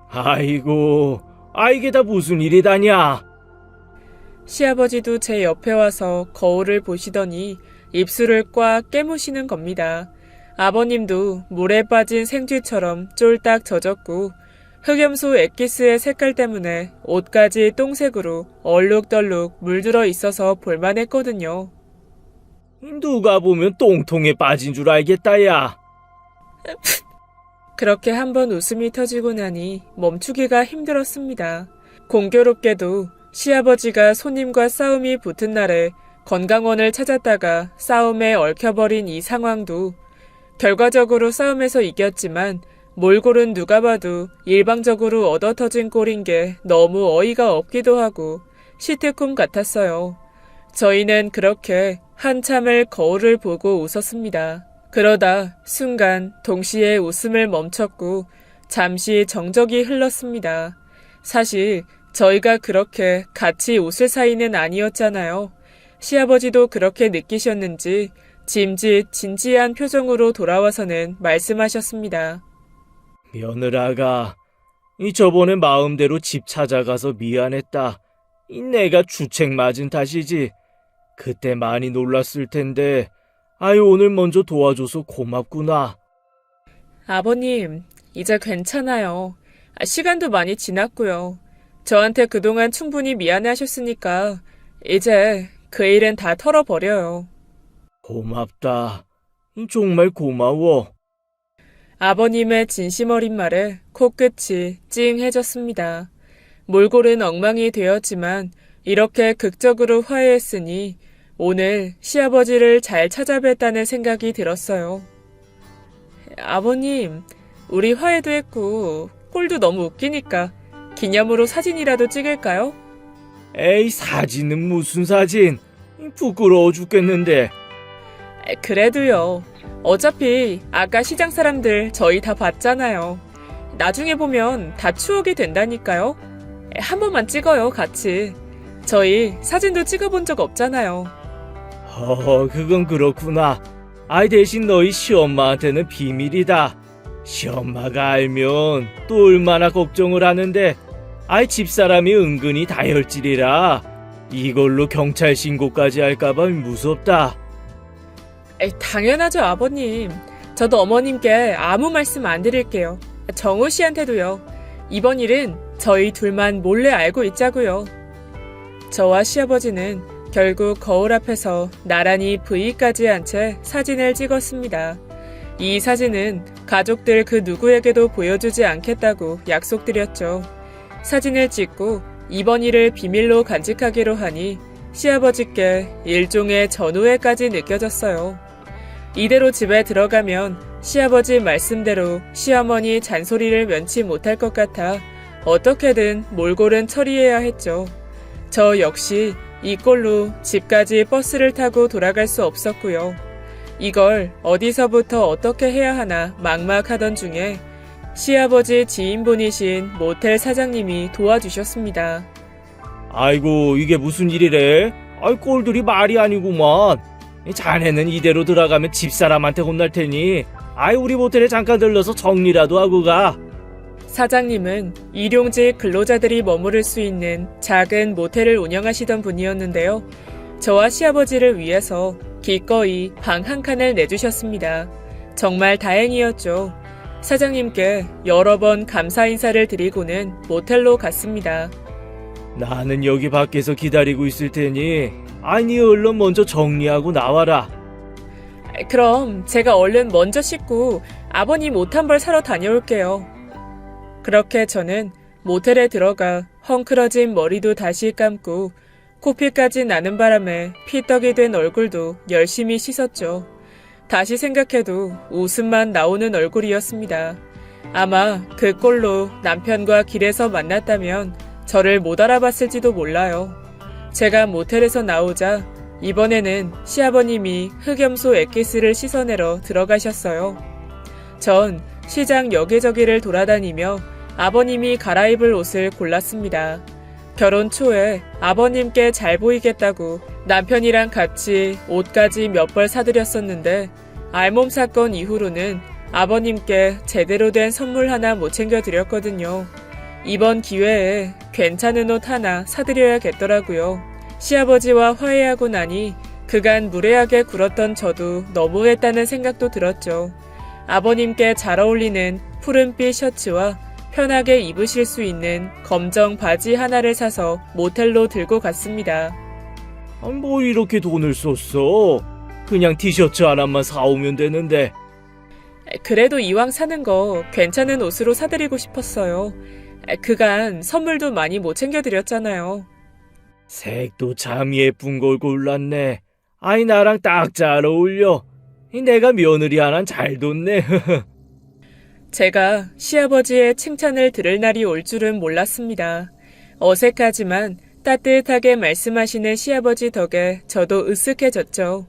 아이고, 이게 다 무슨 일이다냐? 시아버지도 제 옆에 와서 거울을 보시더니 입술을 꽉 깨무시는 겁니다. 아버님도 물에 빠진 생쥐처럼 쫄딱 젖었고 흑염소 엑기스의 색깔 때문에 옷까지 똥색으로 얼룩덜룩 물들어 있어서 볼만했거든요. 누가 보면 똥통에 빠진 줄 알겠다, 야. 그렇게 한번 웃음이 터지고 나니 멈추기가 힘들었습니다. 공교롭게도 시아버지가 손님과 싸움이 붙은 날에 건강원을 찾았다가 싸움에 얽혀버린 이 상황도 결과적으로 싸움에서 이겼지만 몰골은 누가 봐도 일방적으로 얻어터진 꼴인 게 너무 어이가 없기도 하고 시트콤 같았어요. 저희는 그렇게 한참을 거울을 보고 웃었습니다. 그러다 순간 동시에 웃음을 멈췄고 잠시 정적이 흘렀습니다. 사실 저희가 그렇게 같이 웃을 사이는 아니었잖아요. 시아버지도 그렇게 느끼셨는지 짐짓 진지한 표정으로 돌아와서는 말씀하셨습니다. 며느라가, 저번에 마음대로 집 찾아가서 미안했다. 내가 주책 맞은 탓이지. 그때 많이 놀랐을 텐데, 오늘 먼저 도와줘서 고맙구나. 아버님, 이제 괜찮아요. 시간도 많이 지났고요. 저한테 그동안 충분히 미안해하셨으니까 이제 그 일은 다 털어버려요. 고맙다. 정말 고마워. 아버님의 진심 어린 말에 코끝이 찡해졌습니다. 몰골은 엉망이 되었지만 이렇게 극적으로 화해했으니 오늘 시아버지를 잘 찾아뵀다는 생각이 들었어요. 아버님, 우리 화해도 했고 꼴도 너무 웃기니까 기념으로 사진이라도 찍을까요? 에이, 사진은 무슨 사진? 부끄러워 죽겠는데. 그래도요. 어차피 아까 시장 사람들 저희 다 봤잖아요. 나중에 보면 다 추억이 된다니까요. 한 번만 찍어요, 같이. 저희 사진도 찍어본 적 없잖아요. 그건 그렇구나. 대신 너희 시엄마한테는 비밀이다. 시엄마가 알면 또 얼마나 걱정을 하는데, 집사람이 은근히 다혈질이라 이걸로 경찰 신고까지 할까봐 무섭다. 당연하죠, 아버님. 저도 어머님께 아무 말씀 안 드릴게요. 정우 씨한테도요. 이번 일은 저희 둘만 몰래 알고 있자고요. 저와 시아버지는 결국 거울 앞에서 나란히 V까지 한 채 사진을 찍었습니다. 이 사진은 가족들 그 누구에게도 보여주지 않겠다고 약속드렸죠. 사진을 찍고 이번 일을 비밀로 간직하기로 하니 시아버지께 일종의 전우회까지 느껴졌어요. 이대로 집에 들어가면 시아버지 말씀대로 시어머니 잔소리를 면치 못할 것 같아 어떻게든 몰골은 처리해야 했죠. 저 역시 이 꼴로 집까지 버스를 타고 돌아갈 수 없었고요. 이걸 어디서부터 어떻게 해야 하나 막막하던 중에 시아버지 지인분이신 모텔 사장님이 도와주셨습니다. 아이고, 이게 무슨 일이래? 꼴들이 말이 아니구만. 자네는 이대로 들어가면 집사람한테 혼날 테니 우리 모텔에 잠깐 들러서 정리라도 하고 가. 사장님은 일용직 근로자들이 머무를 수 있는 작은 모텔을 운영하시던 분이었는데요. 저와 시아버지를 위해서 기꺼이 방 한 칸을 내주셨습니다. 정말 다행이었죠. 사장님께 여러 번 감사 인사를 드리고는 모텔로 갔습니다. 나는 여기 밖에서 기다리고 있을 테니 네 얼른 먼저 정리하고 나와라. 그럼 제가 얼른 먼저 씻고 아버님 옷 한 벌 사러 다녀올게요. 그렇게 저는 모텔에 들어가 헝클어진 머리도 다시 감고 코피까지 나는 바람에 피떡이 된 얼굴도 열심히 씻었죠. 다시 생각해도 웃음만 나오는 얼굴이었습니다. 아마 그 꼴로 남편과 길에서 만났다면 저를 못 알아봤을지도 몰라요. 제가 모텔에서 나오자 이번에는 시아버님이 흑염소 엑기스를 씻어내러 들어가셨어요. 전 시장 여기저기를 돌아다니며 아버님이 갈아입을 옷을 골랐습니다. 결혼 초에 아버님께 잘 보이겠다고 남편이랑 같이 옷까지 몇 벌 사드렸었는데 알몸 사건 이후로는 아버님께 제대로 된 선물 하나 못 챙겨드렸거든요. 이번 기회에 괜찮은 옷 하나 사드려야겠더라고요. 시아버지와 화해하고 나니 그간 무례하게 굴었던 저도 너무했다는 생각도 들었죠. 아버님께 잘 어울리는 푸른빛 셔츠와 편하게 입으실 수 있는 검정 바지 하나를 사서 모텔로 들고 갔습니다. 뭐 이렇게 돈을 썼어? 그냥 티셔츠 하나만 사오면 되는데. 그래도 이왕 사는 거 괜찮은 옷으로 사드리고 싶었어요. 그간 선물도 많이 못 챙겨드렸잖아요. 색도 참 예쁜 걸 골랐네. 아이 나랑 딱 잘 어울려. 내가 며느리 하나 잘 뒀네. 제가 시아버지의 칭찬을 들을 날이 올 줄은 몰랐습니다. 어색하지만 따뜻하게 말씀하시는 시아버지 덕에 저도 으쓱해졌죠.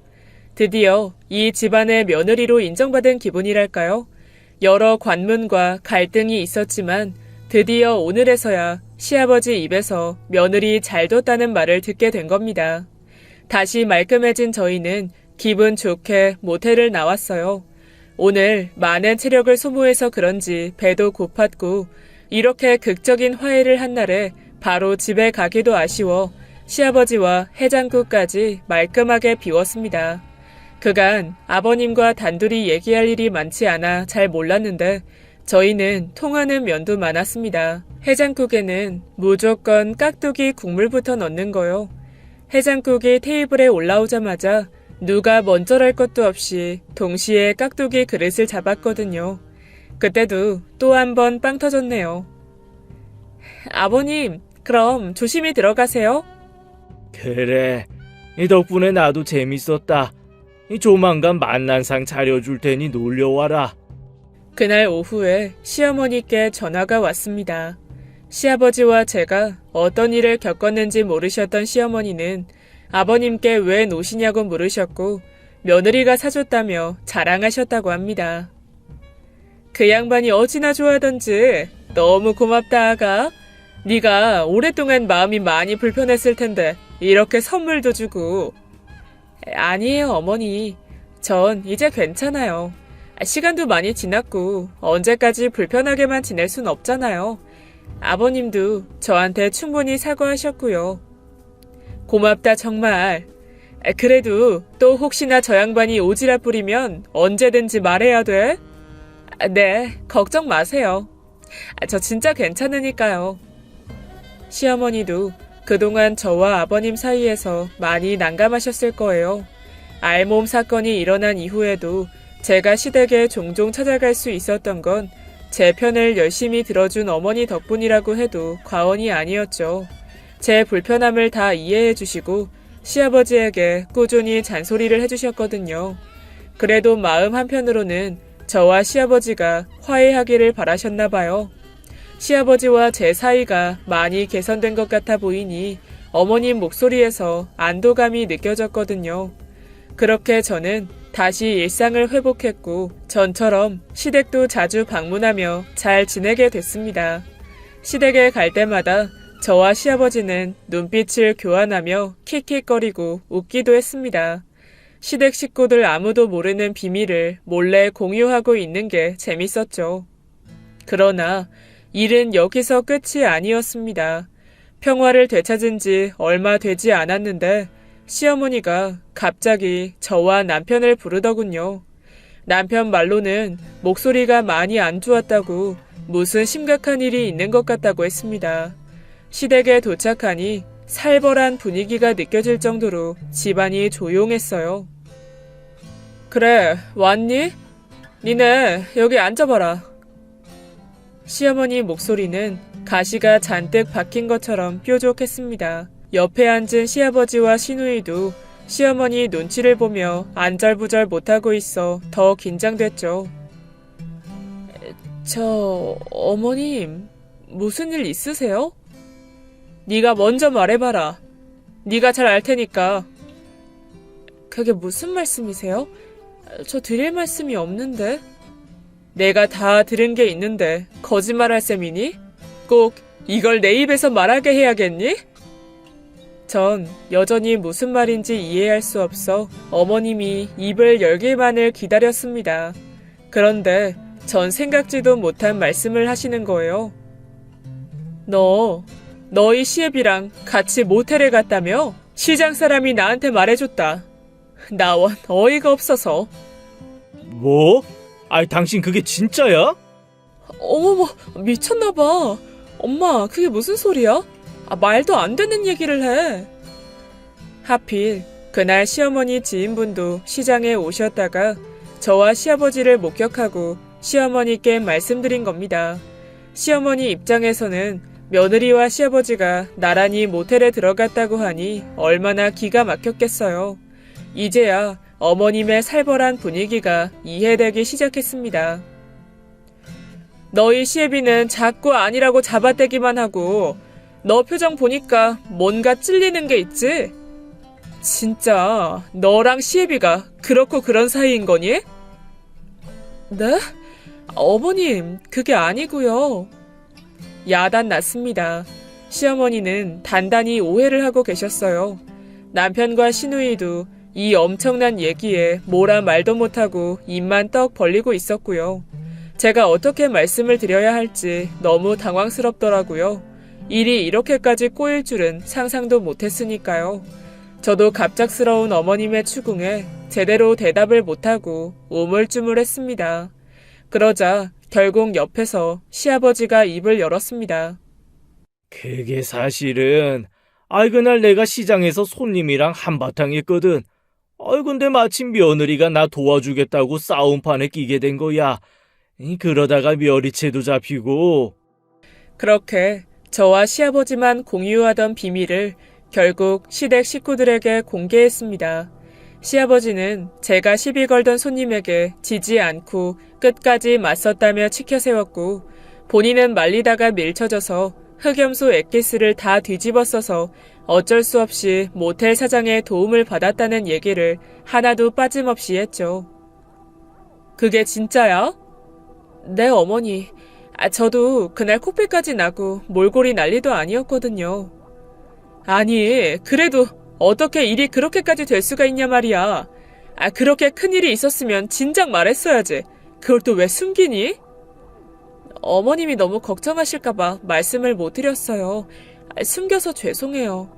드디어 이 집안의 며느리로 인정받은 기분이랄까요? 여러 관문과 갈등이 있었지만 드디어 오늘에서야 시아버지 입에서 며느리 잘 뒀다는 말을 듣게 된 겁니다. 다시 말끔해진 저희는 기분 좋게 모텔을 나왔어요. 오늘 많은 체력을 소모해서 그런지 배도 고팠고 이렇게 극적인 화해를 한 날에 바로 집에 가기도 아쉬워 시아버지와 해장국까지 말끔하게 비웠습니다. 그간 아버님과 단둘이 얘기할 일이 많지 않아 잘 몰랐는데 저희는 통하는 면도 많았습니다. 해장국에는 무조건 깍두기 국물부터 넣는 거요. 해장국이 테이블에 올라오자마자 누가 먼저랄 것도 없이 동시에 깍두기 그릇을 잡았거든요. 그때도 또 한 번 빵 터졌네요. 아버님, 그럼 조심히 들어가세요. 그래. 이 덕분에 나도 재밌었다. 조만간 만난상 차려줄 테니 놀려와라. 그날 오후에 시어머니께 전화가 왔습니다. 시아버지와 제가 어떤 일을 겪었는지 모르셨던 시어머니는 아버님께 왜 노시냐고 물으셨고 며느리가 사줬다며 자랑하셨다고 합니다. 그 양반이 어찌나 좋아하던지 너무 고맙다 아가. 네가 오랫동안 마음이 많이 불편했을 텐데 이렇게 선물도 주고. 아니에요 어머니. 전 이제 괜찮아요. 시간도 많이 지났고 언제까지 불편하게만 지낼 순 없잖아요. 아버님도 저한테 충분히 사과하셨고요. 고맙다 정말. 그래도 또 혹시나 저 양반이 오지랖 부리면 언제든지 말해야 돼. 네, 걱정 마세요. 저 진짜 괜찮으니까요. 시어머니도 그동안 저와 아버님 사이에서 많이 난감하셨을 거예요. 알몸 사건이 일어난 이후에도 제가 시댁에 종종 찾아갈 수 있었던 건 제 편을 열심히 들어준 어머니 덕분이라고 해도 과언이 아니었죠. 제 불편함을 다 이해해 주시고 시아버지에게 꾸준히 잔소리를 해주셨거든요. 그래도 마음 한편으로는 저와 시아버지가 화해하기를 바라셨나 봐요. 시아버지와 제 사이가 많이 개선된 것 같아 보이니 어머님 목소리에서 안도감이 느껴졌거든요. 그렇게 저는 다시 일상을 회복했고 전처럼 시댁도 자주 방문하며 잘 지내게 됐습니다. 시댁에 갈 때마다 저와 시아버지는 눈빛을 교환하며 킥킥거리고 웃기도 했습니다. 시댁 식구들 아무도 모르는 비밀을 몰래 공유하고 있는 게 재밌었죠. 그러나 일은 여기서 끝이 아니었습니다. 평화를 되찾은 지 얼마 되지 않았는데 시어머니가 갑자기 저와 남편을 부르더군요. 남편 말로는 목소리가 많이 안 좋았다고 무슨 심각한 일이 있는 것 같다고 했습니다. 시댁에 도착하니 살벌한 분위기가 느껴질 정도로 집안이 조용했어요. 그래, 왔니? 니네 여기 앉아봐라. 시어머니 목소리는 가시가 잔뜩 박힌 것처럼 뾰족했습니다. 옆에 앉은 시아버지와 시누이도 시어머니 눈치를 보며 안절부절 못하고 있어 더 긴장됐죠. 어머님, 무슨 일 있으세요? 네가 먼저 말해봐라. 네가 잘 알 테니까. 그게 무슨 말씀이세요? 저 드릴 말씀이 없는데. 내가 다 들은 게 있는데 거짓말할 셈이니? 꼭 이걸 내 입에서 말하게 해야겠니? 전 여전히 무슨 말인지 이해할 수 없어 어머님이 입을 열기만을 기다렸습니다. 그런데 전 생각지도 못한 말씀을 하시는 거예요. 너희 시애비랑 같이 모텔에 갔다며? 시장 사람이 나한테 말해줬다. 나원 어이가 없어서. 뭐? 아이, 당신 그게 진짜야? 어머머, 미쳤나봐. 엄마, 그게 무슨 소리야? 말도 안 되는 얘기를 해. 하필 그날 시어머니 지인분도 시장에 오셨다가 저와 시아버지를 목격하고 시어머니께 말씀드린 겁니다. 시어머니 입장에서는 며느리와 시아버지가 나란히 모텔에 들어갔다고 하니 얼마나 기가 막혔겠어요. 이제야 어머님의 살벌한 분위기가 이해되기 시작했습니다. 너희 시애비는 자꾸 아니라고 잡아떼기만 하고 너 표정 보니까 뭔가 찔리는 게 있지? 진짜 너랑 시애비가 그렇고 그런 사이인 거니? 네? 어머님, 그게 아니고요. 야단 났습니다. 시어머니는 단단히 오해를 하고 계셨어요. 남편과 시누이도 이 엄청난 얘기에 뭐라 말도 못하고 입만 떡 벌리고 있었고요. 제가 어떻게 말씀을 드려야 할지 너무 당황스럽더라고요. 일이 이렇게까지 꼬일 줄은 상상도 못했으니까요. 저도 갑작스러운 어머님의 추궁에 제대로 대답을 못하고 우물쭈물했습니다. 그러자 결국 옆에서 시아버지가 입을 열었습니다. 그게 사실은 그날 내가 시장에서 손님이랑 한바탕 했거든. 근데 마침 며느리가 나 도와주겠다고 싸움판에 끼게 된 거야. 그러다가 며리채도 잡히고. 그렇게 저와 시아버지만 공유하던 비밀을 결국 시댁 식구들에게 공개했습니다. 시아버지는 제가 시비 걸던 손님에게 지지 않고 끝까지 맞섰다며 치켜세웠고 본인은 말리다가 밀쳐져서 흑염소 엑기스를 다 뒤집어 써서 어쩔 수 없이 모텔 사장의 도움을 받았다는 얘기를 하나도 빠짐없이 했죠. 그게 진짜야? 네, 어머니. 저도 그날 코피까지 나고 몰골이 난리도 아니었거든요. 아니, 그래도 어떻게 일이 그렇게까지 될 수가 있냐 말이야. 그렇게 큰일이 있었으면 진작 말했어야지. 그걸 또 왜 숨기니? 어머님이 너무 걱정하실까봐 말씀을 못 드렸어요. 숨겨서 죄송해요.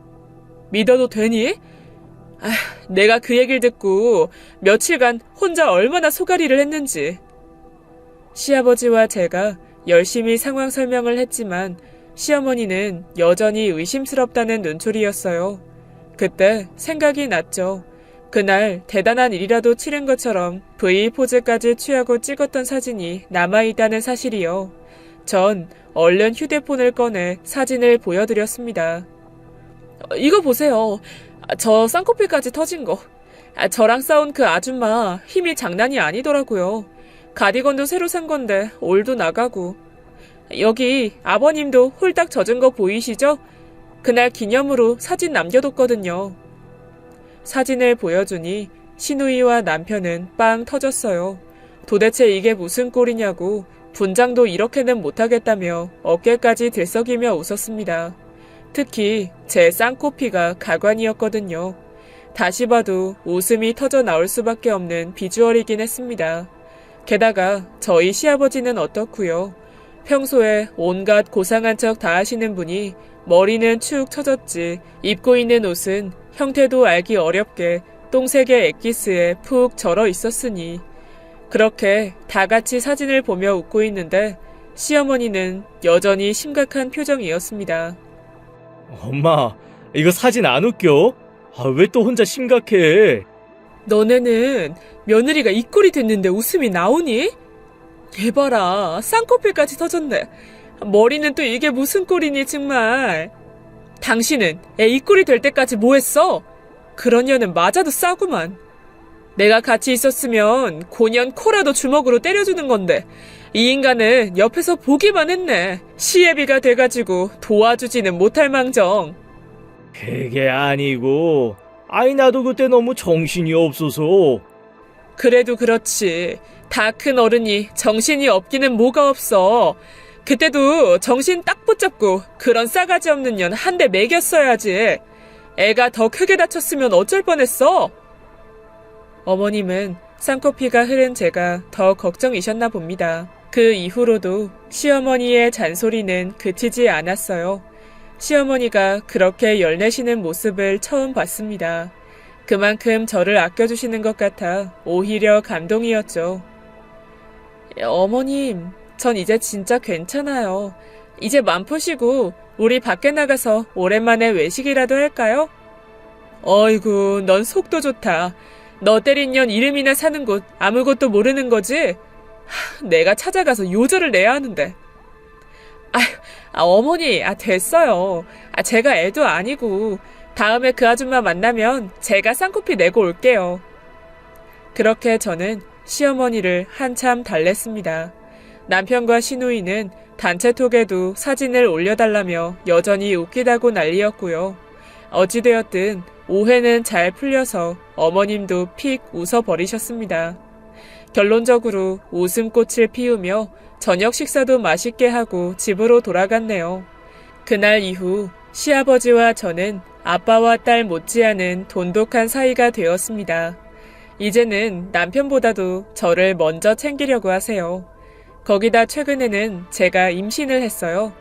믿어도 되니? 내가 그 얘기를 듣고 며칠간 혼자 얼마나 소가리를 했는지. 시아버지와 제가 열심히 상황 설명을 했지만 시어머니는 여전히 의심스럽다는 눈초리였어요. 그때 생각이 났죠. 그날 대단한 일이라도 치른 것처럼 V 포즈까지 취하고 찍었던 사진이 남아있다는 사실이요. 전 얼른 휴대폰을 꺼내 사진을 보여드렸습니다. 이거 보세요. 저 쌍꺼풀까지 터진 거. 저랑 싸운 그 아줌마 힘이 장난이 아니더라고요. 가디건도 새로 산 건데 올도 나가고. 여기 아버님도 홀딱 젖은 거 보이시죠? 그날 기념으로 사진 남겨뒀거든요. 사진을 보여주니 시누이와 남편은 빵 터졌어요. 도대체 이게 무슨 꼴이냐고 분장도 이렇게는 못하겠다며 어깨까지 들썩이며 웃었습니다. 특히 제 쌍코피가 가관이었거든요. 다시 봐도 웃음이 터져 나올 수밖에 없는 비주얼이긴 했습니다. 게다가 저희 시아버지는 어떻고요? 평소에 온갖 고상한 척 다 하시는 분이 머리는 축 처졌지 입고 있는 옷은 형태도 알기 어렵게 똥색의 엑기스에 푹 절어 있었으니 그렇게 다 같이 사진을 보며 웃고 있는데 시어머니는 여전히 심각한 표정이었습니다. 엄마, 이거 사진 안 웃겨? 왜 또 혼자 심각해? 너네는 며느리가 이 꼴이 됐는데 웃음이 나오니? 얘 봐라, 쌍꺼풀까지 터졌네. 머리는 또 이게 무슨 꼴이니 정말. 당신은 애 입꼴이 될 때까지 뭐 했어? 그런 년은 맞아도 싸구만. 내가 같이 있었으면 고년 코라도 주먹으로 때려주는 건데 이 인간은 옆에서 보기만 했네. 시애비가 돼가지고 도와주지는 못할 망정. 그게 아니고, 나도 그때 너무 정신이 없어서. 그래도 그렇지. 다 큰 어른이 정신이 없기는 뭐가 없어. 그때도 정신 딱 붙잡고 그런 싸가지 없는 년 한 대 매겼어야지. 애가 더 크게 다쳤으면 어쩔 뻔했어. 어머님은 쌍꺼피가 흐른 제가 더 걱정이셨나 봅니다. 그 이후로도 시어머니의 잔소리는 그치지 않았어요. 시어머니가 그렇게 열내시는 모습을 처음 봤습니다. 그만큼 저를 아껴주시는 것 같아 오히려 감동이었죠. 어머님, 전 이제 진짜 괜찮아요. 이제 맘 푸시고 우리 밖에 나가서 오랜만에 외식이라도 할까요? 어이구, 넌 속도 좋다. 너 때린 년 이름이나 사는 곳 아무것도 모르는 거지? 내가 찾아가서 요절을 내야 하는데. 어머니, 됐어요. 제가 애도 아니고 다음에 그 아줌마 만나면 제가 쌍코피 내고 올게요. 그렇게 저는 시어머니를 한참 달랬습니다. 남편과 시누이는 단체톡에도 사진을 올려달라며 여전히 웃기다고 난리였고요. 어찌되었든 오해는 잘 풀려서 어머님도 픽 웃어버리셨습니다. 결론적으로 웃음꽃을 피우며 저녁 식사도 맛있게 하고 집으로 돌아갔네요. 그날 이후 시아버지와 저는 아빠와 딸 못지않은 돈독한 사이가 되었습니다. 이제는 남편보다도 저를 먼저 챙기려고 하세요. 거기다 최근에는 제가 임신을 했어요.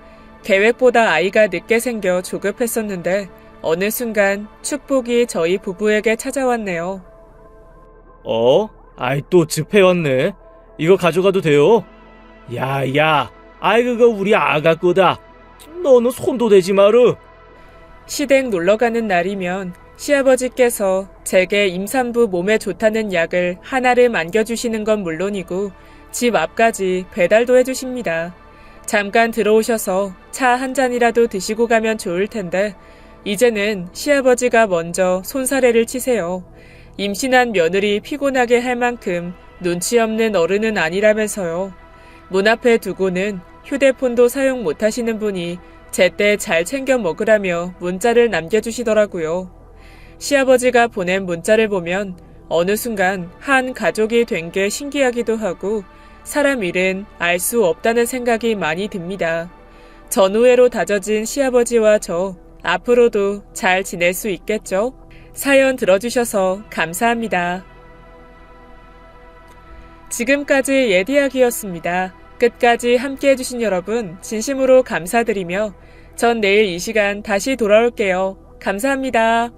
계획보다 아이가 늦게 생겨 조급했었는데 어느 순간 축복이 저희 부부에게 찾아왔네요. 또 즙해왔네. 이거 가져가도 돼요? 야, 그거 우리 아가 거다. 너는 손도 대지 마르. 시댁 놀러가는 날이면 시아버지께서 제게 임산부 몸에 좋다는 약을 하나를 안겨주시는 건 물론이고 집 앞까지 배달도 해주십니다. 잠깐 들어오셔서 차 한 잔이라도 드시고 가면 좋을 텐데 이제는 시아버지가 먼저 손사래를 치세요. 임신한 며느리 피곤하게 할 만큼 눈치 없는 어른은 아니라면서요. 문 앞에 두고는 휴대폰도 사용 못하시는 분이 제때 잘 챙겨 먹으라며 문자를 남겨주시더라고요. 시아버지가 보낸 문자를 보면 어느 순간 한 가족이 된 게 신기하기도 하고 사람 일은 알 수 없다는 생각이 많이 듭니다. 전우애로 다져진 시아버지와 저 앞으로도 잘 지낼 수 있겠죠? 사연 들어주셔서 감사합니다. 지금까지 예디야기였습니다. 끝까지 함께해주신 여러분 진심으로 감사드리며 전 내일 이 시간 다시 돌아올게요. 감사합니다.